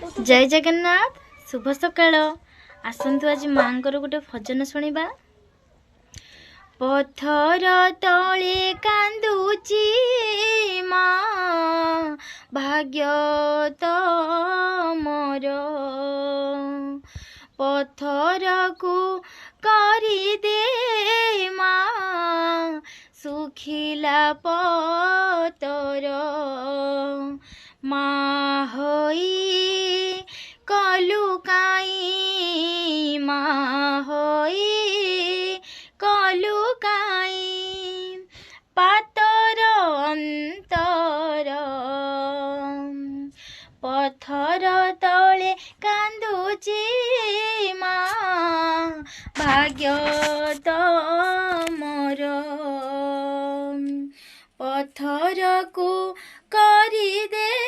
जय जगन्नाथ शुभ सकाळ आसंतु आज मांकर गोटे भजन शुणा पथर तले कांदुची माँ भाग्य तो मोर पथर को करी दे माँ सुखिला पतर माँ होई कलु काई माँ होई कलु काई पातर अंतर पथर तले कांदुची माँ भाग्य तो मोर पथर को करी दे